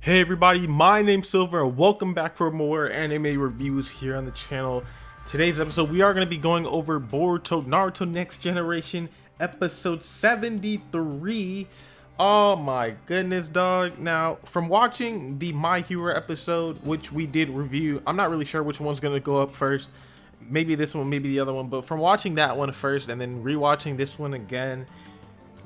Hey everybody, my name's Silver and welcome back for more anime reviews here on the channel. Today's episode we are going to be going over Boruto Naruto Next Generation episode 73. Oh my goodness, dog. Now, from watching the My Hero episode, which we did review, I'm not really sure which one's going to go up first. Maybe this one, maybe the other one, but from watching that one first and then rewatching this one again,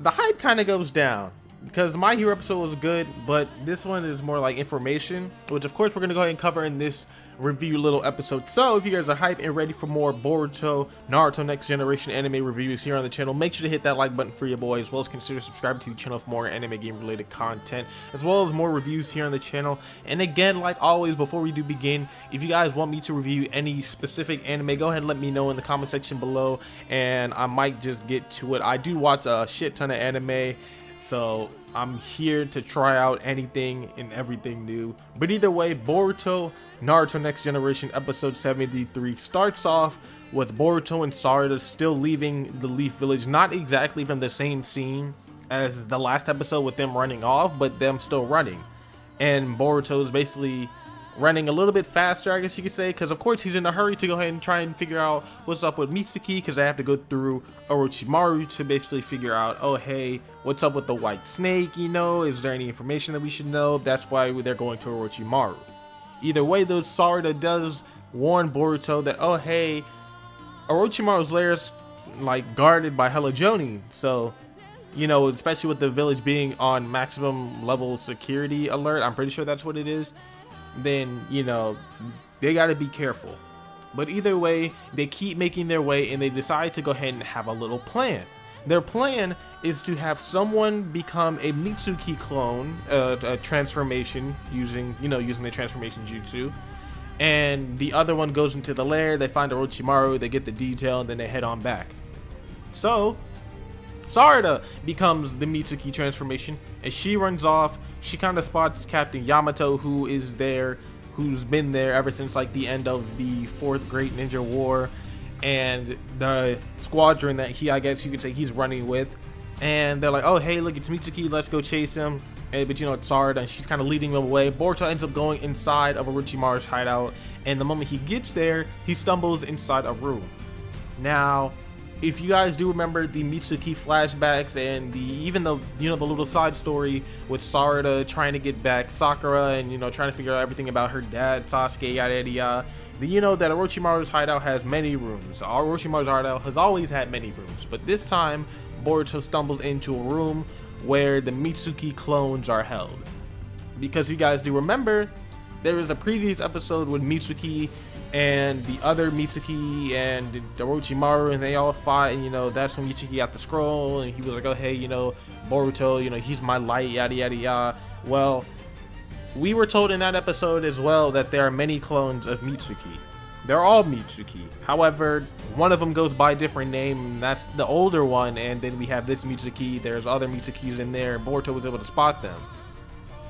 the hype kind of goes down. Because My Hero episode was good, but this one is more like information, which of course we're going to go ahead and cover in this review little episode. So if you guys are hyped and ready for more Boruto Naruto Next Generation anime reviews here on the channel, make sure to hit that like button for your boy, as well as consider subscribing to the channel for more anime game related content, as well as more reviews here on the channel. And again, like always, before we do begin, if you guys want me to review any specific anime, go ahead and let me know in the comment section below, and I might just get to it. I do watch a shit ton of anime, so I'm here to try out anything and everything new. But either way, Boruto Naruto Next Generation episode 73 starts off with Boruto and Sarada still leaving the Leaf Village, not exactly from the same scene as the last episode with them running off, but them still running. And Boruto is basically running a little bit faster, I guess you could say, because of course he's in a hurry to go ahead and try and figure out what's up with Mitsuki, because they have to go through Orochimaru to basically figure out, oh hey, what's up with the white snake, you know, is there any information that we should know? That's why they're going to Orochimaru. Either way though, Sarada does warn Boruto that, oh hey, Orochimaru's lair is like guarded by hella Jonin, so you know, especially with the village being on maximum level security alert, I'm pretty sure that's what it is, then you know they got to be careful. But either way, they keep making their way and they decide to go ahead and have a little plan. Their plan is to have someone become a Mitsuki clone, a transformation using the transformation jutsu, and the other one goes into the lair. They find Orochimaru, they get the detail, and then they head on back. So Sarada becomes the Mitsuki transformation, and she runs off. She kind of spots Captain Yamato, who's been there ever since like the end of the 4th Great Ninja War, and the squadron that I guess you could say he's running with. And they're like, oh hey, look, it's Mitsuki, let's go chase him. But you know, it's Sarada, and she's kind of leading them away. Boruto ends up going inside of Orochimaru's hideout, and the moment he gets there, he stumbles inside a room. Now, if you guys do remember the Mitsuki flashbacks and even the the little side story with Sarada trying to get back Sakura and trying to figure out everything about her dad Sasuke, yada yada yada, then you know that Orochimaru's hideout has many rooms. Orochimaru's hideout has always had many rooms, but this time Boruto stumbles into a room where the Mitsuki clones are held. Because you guys do remember, there was a previous episode with Mitsuki and the other Mitsuki and Orochimaru, and they all fought, and that's when Mitsuki got the scroll, and he was like, oh hey, Boruto, he's my light, yada yada yada. Well, we were told in that episode as well that there are many clones of Mitsuki. They're all Mitsuki. However, one of them goes by a different name, and that's the older one, and then we have this Mitsuki. There's other Mitsukis in there, and Boruto was able to spot them.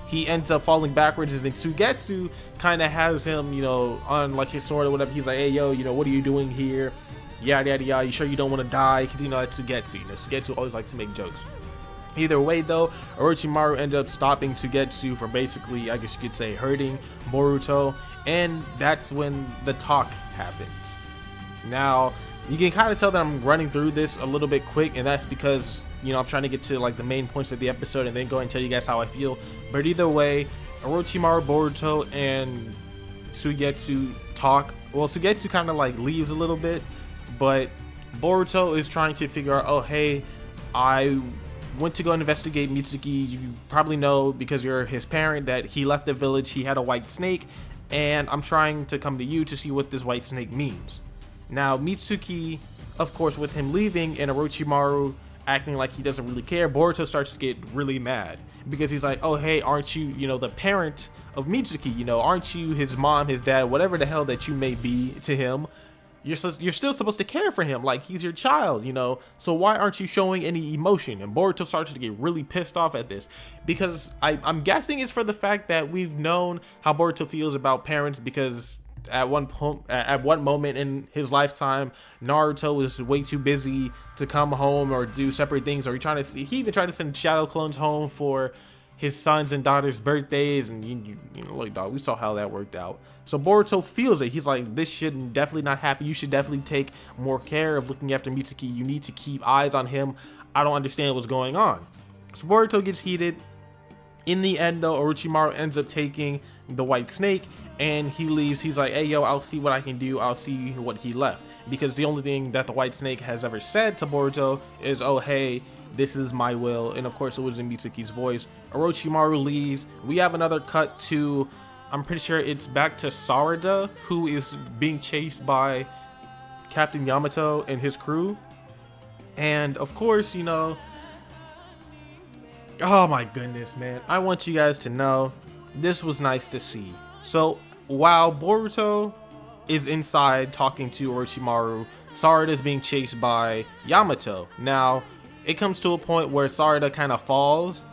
He ends up falling backwards, and then Suigetsu kind of has him, on like his sword or whatever. He's like, hey, yo, what are you doing here? Yada, yada, yada. You sure you don't want to die? Because, that's Suigetsu. Suigetsu always likes to make jokes. Either way, though, Orochimaru ended up stopping Suigetsu for basically, I guess you could say, hurting Boruto. And that's when the talk happens. Now, you can kind of tell that I'm running through this a little bit quick, and that's because I'm trying to get to like the main points of the episode and then go and tell you guys how I feel. But either way, Orochimaru, Boruto, and Suigetsu talk. Well, Suigetsu kind of like leaves a little bit, but Boruto is trying to figure out, oh hey, I went to go investigate Mitsuki. You probably know because you're his parent that he left the village, he had a white snake, and I'm trying to come to you to see what this white snake means. Now Mitsuki, of course, with him leaving and Orochimaru acting like he doesn't really care, Boruto starts to get really mad because he's like, oh hey, aren't you the parent of Mitsuki? Aren't you his mom, his dad, whatever the hell that you may be to him? You're still supposed to care for him like he's your child, so why aren't you showing any emotion? And Boruto starts to get really pissed off at this because I'm guessing it's for the fact that we've known how Boruto feels about parents, because at one moment in his lifetime, Naruto was way too busy to come home or do separate things, or he even tried to send shadow clones home for his sons and daughters' birthdays, and you know, like, dog, we saw how that worked out. So Boruto feels it. He's like, this should definitely not happen. You should definitely take more care of looking after Mitsuki. You need to keep eyes on him. I don't understand what's going on. So Boruto gets heated. In the end, though, Orochimaru ends up taking the white snake, and he leaves. He's like, hey, yo, I'll see what I can do. I'll see what he left. Because the only thing that the white snake has ever said to Boruto is, oh, hey, this is my will. And of course, it was in Mitsuki's voice. Orochimaru leaves. We have another cut to, I'm pretty sure it's back to Sarada, who is being chased by Captain Yamato and his crew. And of course, you know, oh my goodness, man, I want you guys to know this was nice to see. So while Boruto is inside talking to Orochimaru, Sarada is being chased by Yamato. Now it comes to a point where Sarada kind of falls,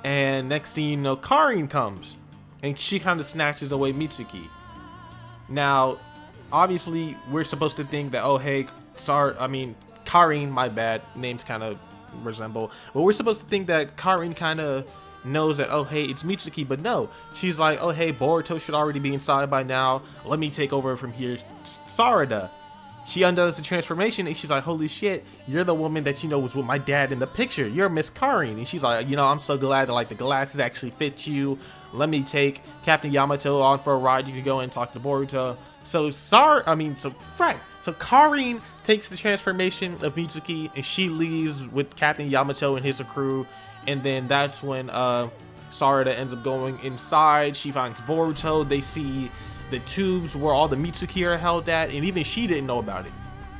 and next thing you know, Karin comes and she kind of snatches away Mitsuki. Now obviously we're supposed to think that, oh hey, Karin, my bad, names kind of resemble, but we're supposed to think that Karin kind of knows that, oh hey, it's Mitsuki. But no, she's like, oh hey, Boruto should already be inside by now, let me take over from here. Sarada, she undoes the transformation, and she's like, holy shit, you're the woman that, you know, was with my dad in the picture. You're Miss Karin. And she's like, you know, I'm so glad that, like, the glasses actually fit you. Let me take Captain Yamato on for a ride. You can go and talk to Boruto. So Karin takes the transformation of Mitsuki, and she leaves with Captain Yamato and his crew. And then that's when Sarada ends up going inside. She finds Boruto. They see the tubes where all the Mitsuki are held at, and even she didn't know about it,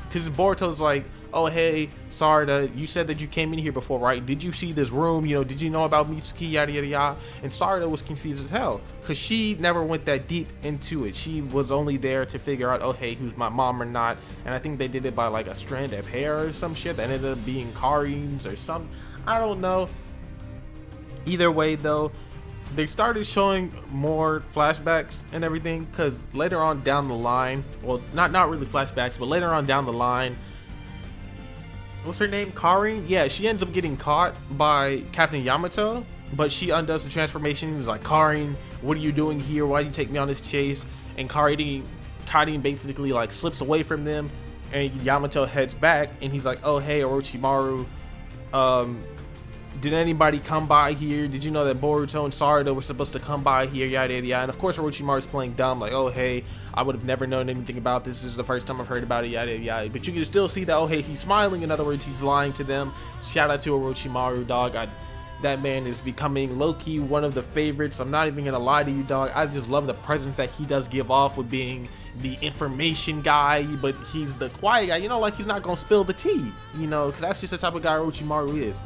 because Boruto's like, oh hey, Sarada, you said that you came in here before, right? Did you see this room? You know, did you know about Mitsuki? Yada yada yada. And Sarada was confused as hell, because she never went that deep into it. She was only there to figure out, oh hey, who's my mom or not. And I think they did it by like a strand of hair or some shit that ended up being Karin's or some, I don't know. Either way though, they started showing more flashbacks and everything, because later on down the line, well, not really flashbacks, but later on down the line, what's her name, Karin? Yeah, she ends up getting caught by Captain Yamato, but she undoes the transformation. He's like, Karin, what are you doing here? Why did you take me on this chase? And Karin basically like slips away from them, and Yamato heads back, and he's like, oh hey, Orochimaru, did anybody come by here? Did you know that Boruto and Sarada were supposed to come by here? Yada yada yada. And of course Orochimaru's playing dumb, like, oh hey, I would have never known anything about this. This is the first time I've heard about it, yada yada yada. But you can still see that, oh hey, he's smiling. In other words, he's lying to them. Shout out to Orochimaru, dog. That man is becoming low-key one of the favorites. I'm not even gonna lie to you, dog. I just love the presence that he does give off with being the information guy, but he's the quiet guy, you know, like he's not gonna spill the tea, you know, because that's just the type of guy Orochimaru is.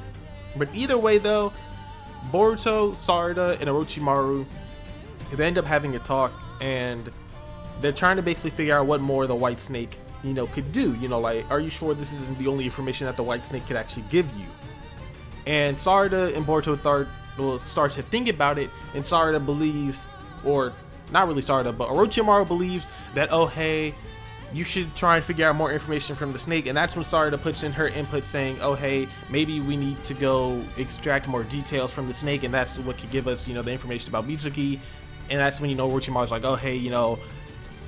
But either way though, Boruto, Sarada, and Orochimaru, they end up having a talk, and they're trying to basically figure out what more the white snake, you know, could do. You know, like, are you sure this isn't the only information that the white snake could actually give you? And Sarada and Boruto start to think about it, and Sarada believes, or not really Sarada, but Orochimaru believes that, oh hey, you should try and figure out more information from the snake. And that's when Sarada puts in her input saying, oh hey, maybe we need to go extract more details from the snake, and that's what could give us, you know, the information about Mitsuki. And that's when, you know, Orochimaru's like, oh hey, you know,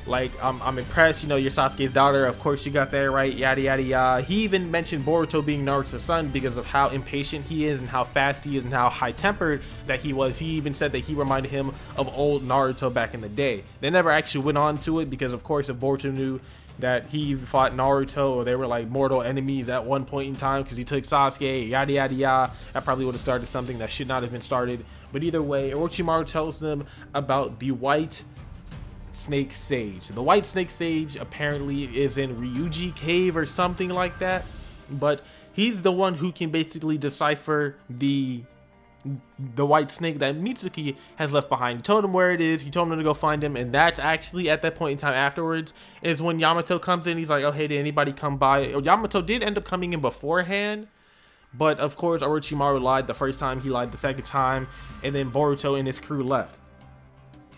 like, I'm impressed, you know, you're Sasuke's daughter, of course you got that right, yada yada yada. He even mentioned Boruto being Naruto's son because of how impatient he is and how fast he is and how high-tempered that he was. He even said that he reminded him of old Naruto back in the day. They never actually went on to it, because of course if Boruto knew that he fought Naruto, or they were like mortal enemies at one point in time because he took Sasuke, yada yada yada, that probably would have started something that should not have been started. But either way, Orochimaru tells them about the white snake sage. The white snake sage apparently is in Ryuji cave or something like that, but he's the one who can basically decipher the white snake that Mitsuki has left behind. He told him where it is, he told him to go find him, and that's actually at that point in time afterwards is when Yamato comes in. He's like, oh hey, did anybody come by? Yamato did end up coming in beforehand, but of course Orochimaru lied the first time, he lied the second time, and then Boruto and his crew left.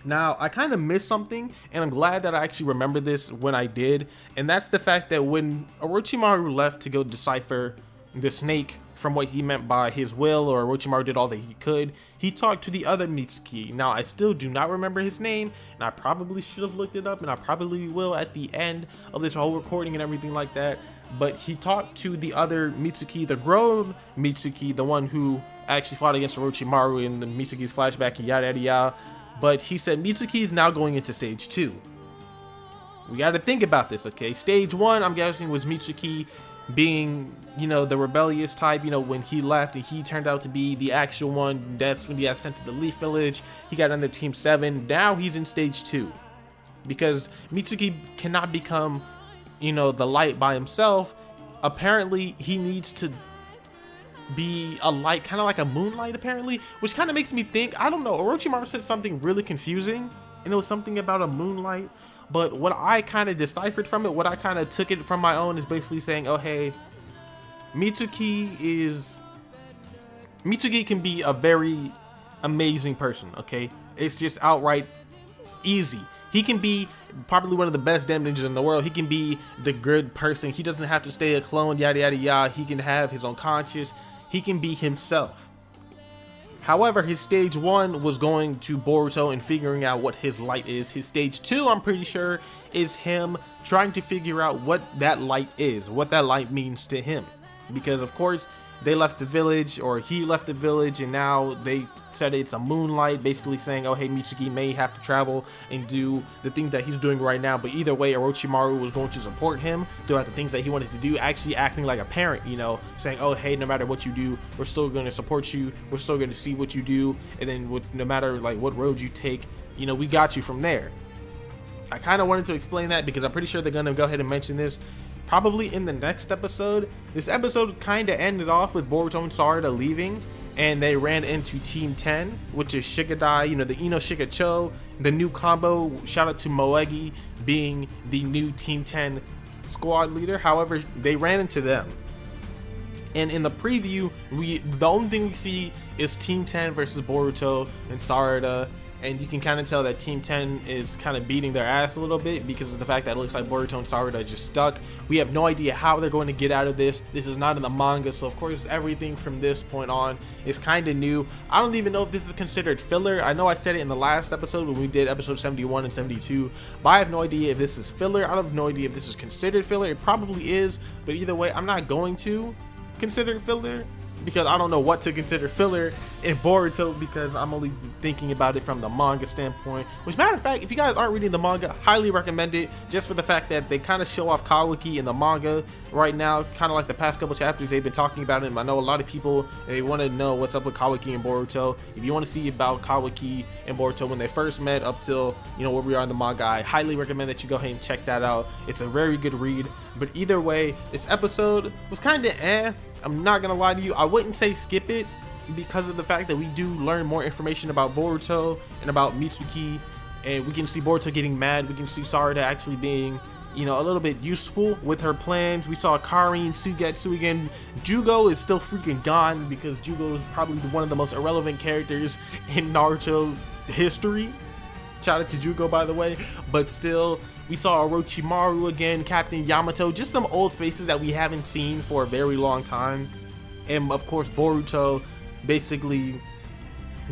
Now, I kind of missed something, and I'm glad that I actually remembered this when I did, and that's the fact that when Orochimaru left to go decipher the snake from what he meant by his will, or Orochimaru did all that he could. He talked to the other Mitsuki. Now, I still do not remember his name, and I probably should have looked it up, and I probably will at the end of this whole recording and everything like that. But he talked to the other Mitsuki, the grown Mitsuki, the one who actually fought against Orochimaru in the Mitsuki's flashback and yada yada yada. But he said Mitsuki is now going into stage 2. We got to think about this, okay? Stage 1, I'm guessing, was Mitsuki being, you know, the rebellious type, you know, when he left and he turned out to be the actual one. That's when he got sent to the Leaf Village. He got under Team 7. Now he's in stage 2 because Mitsuki cannot become, you know, the light by himself. Apparently he needs to be a light, kind of like a moonlight apparently, which kind of makes me think, I don't know, Orochimaru said something really confusing, and it was something about a moonlight. But what I kind of deciphered from it, what I kind of took it from my own, is basically saying, oh hey, Mitsuki can be a very amazing person, okay? It's just outright easy. He can be probably one of the best damn ninjas in the world. He can be the good person. He doesn't have to stay a clone, yada yada yada. He can have his own conscience. He can be himself. However, his stage 1 was going to Boruto and figuring out what his light is. His stage 2, I'm pretty sure, is him trying to figure out what that light is, what that light means to him. Because of course, they left the village, or he left the village, and now they said it's a moonlight, basically saying, oh hey, Mitsuki may have to travel and do the things that he's doing right now. But either way, Orochimaru was going to support him doing the things that he wanted to do, actually acting like a parent, you know, saying, oh hey, no matter what you do, we're still going to support you, we're still going to see what you do, and then no matter like what road you take, you know, we got you from there. I kind of wanted to explain that because I'm pretty sure they're going to go ahead and mention this probably in the next episode. This episode kind of ended off with Boruto and Sarada leaving, and they ran into Team 10, which is Shigadai, you know, the Ino Shigacho, the new combo. Shout out to Moegi being the new Team 10 squad leader. However, they ran into them, and in the preview, the only thing we see is Team 10 versus Boruto and Sarada. And you can kind of tell that Team 10 is kind of beating their ass a little bit because of the fact that it looks like Boruto and Sarada are just stuck. We have no idea how they're going to get out of this. This is not in the manga, so of course everything from this point on is kind of new. I don't even know if this is considered filler. I know I said it in the last episode when we did episode 71 and 72, but I have no idea if this is filler. I have no idea if this is considered filler. It probably is, but either way, I'm not going to consider it filler, because I don't know what to consider filler in Boruto, because I'm only thinking about it from the manga standpoint. Which, matter of fact, if you guys aren't reading the manga, highly recommend it, just for the fact that they kind of show off Kawaki in the manga right now, kind of like the past couple chapters they've been talking about it. I know a lot of people, they want to know what's up with Kawaki and Boruto. If you want to see about Kawaki and Boruto when they first met up till, you know, where we are in the manga, I highly recommend that you go ahead and check that out. It's a very good read. But either way, this episode was kind of I'm not gonna lie to you, I wouldn't say skip it, because of the fact that we do learn more information about Boruto and about Mitsuki, and we can see Boruto getting mad. We can see Sarada actually being, you know, a little bit useful with her plans. We saw Kari and Sugetsu again. Jugo is still freaking gone, because Jugo is probably one of the most irrelevant characters in Naruto history. Shout out to Jugo, by the way. But still, we saw Orochimaru again, Captain Yamato, just some old faces that we haven't seen for a very long time. And of course, Boruto basically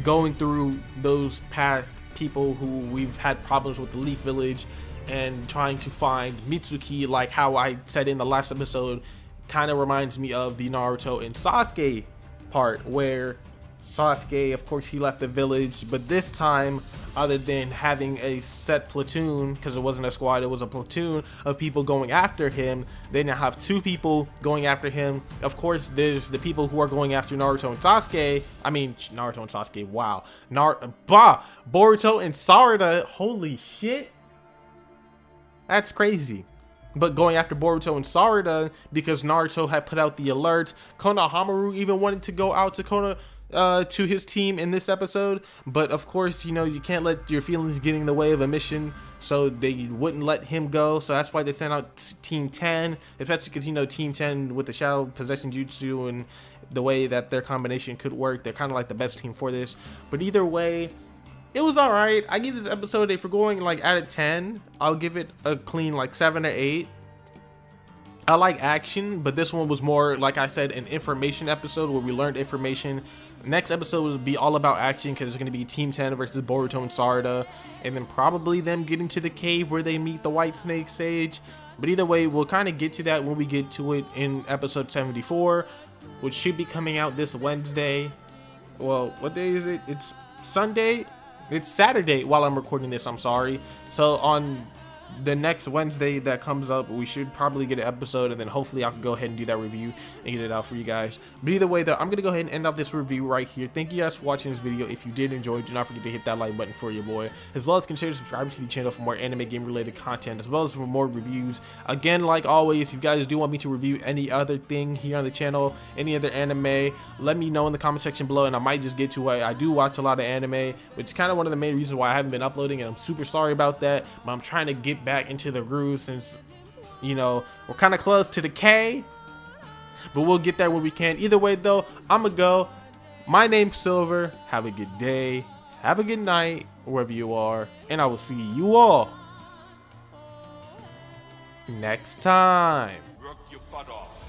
going through those past people who we've had problems with the Leaf Village and trying to find Mitsuki, like how I said in the last episode. Kind of reminds me of the Naruto and Sasuke part, where Sasuke, of course, he left the village, but this time, other than having a set platoon, because it wasn't a squad, it was a platoon of people going after him, they now have 2 people going after him. Of course, there's the people who are going after Naruto and Sasuke. I mean, Naruto and Sasuke, wow. Boruto and Sarada, holy shit. That's crazy. But going after Boruto and Sarada, because Naruto had put out the alert. Konohamaru even wanted to go out to his team in this episode, but of course, you know, you can't let your feelings get in the way of a mission, so they wouldn't let him go. So that's why they sent out Team 10, especially because, you know, Team 10 with the Shadow Possession Jutsu and the way that their combination could work, they're kind of like the best team for this. But either way, it was all right. I give this episode, if we're going like out of 10, I'll give it a clean like 7 or 8. I like action, but this one was more, like I said, an information episode where we learned information. Next episode will be all about action because it's going to be Team 10 versus Boruto and Sarada, and then probably them getting to the cave where they meet the White Snake Sage. But either way, we'll kind of get to that when we get to it in episode 74, which should be coming out this Wednesday. Well, what day is it? It's Sunday? It's Saturday while I'm recording this, I'm sorry. So on the next Wednesday that comes up, we should probably get an episode, and then hopefully I can go ahead and do that review and get it out for you guys. But either way though, I'm gonna go ahead and end off this review right here. Thank you guys for watching this video. If you did enjoy, do not forget to hit that like button for your boy, as well as consider subscribing to the channel for more anime game related content, as well as for more reviews. Again, like always, if you guys do want me to review any other thing here on the channel, any other anime, let me know in the comment section below, and I might just get to it. I do watch a lot of anime, which is kind of one of the main reasons why I haven't been uploading, and I'm super sorry about that, but I'm trying to get back into the groove since, you know, we're kind of close to the K, but we'll get there when we can. Either way though, I'ma go. My name's Silver. Have a good day, have a good night wherever you are, and I will see you all next time. Work your butt off.